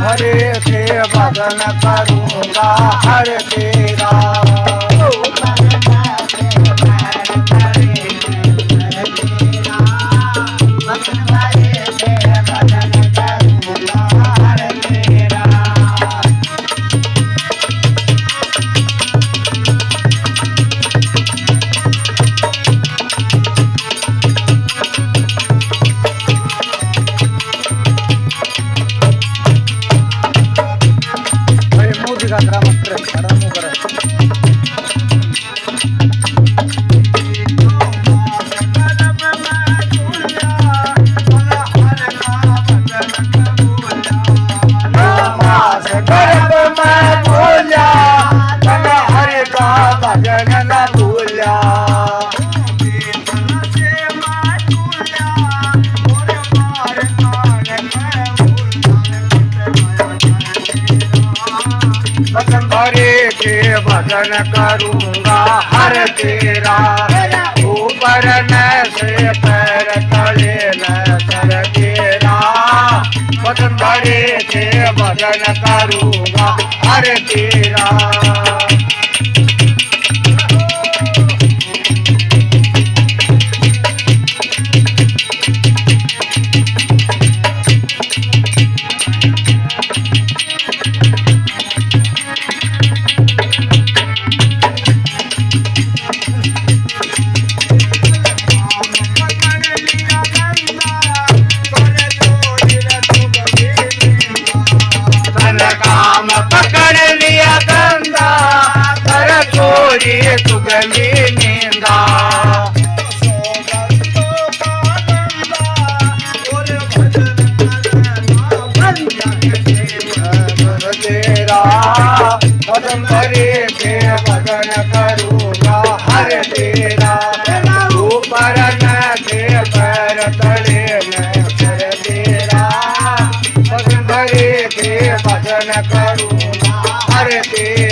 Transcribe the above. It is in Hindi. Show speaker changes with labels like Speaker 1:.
Speaker 1: हरे के भजन करूंगा हर तेरा। हरे के भजन करूंगा हर तेरा। ऊपर न से पैर तले न सर तेरा। भजन हरे के भजन करूंगा हर तेरा। सुगली नींदा तेरा। भजन हरे के भजन करूंगा हर तेरा। ऊपर न के पैर तले न कर तेरा। भजन हरे के भजन करूंगा हर तेरा।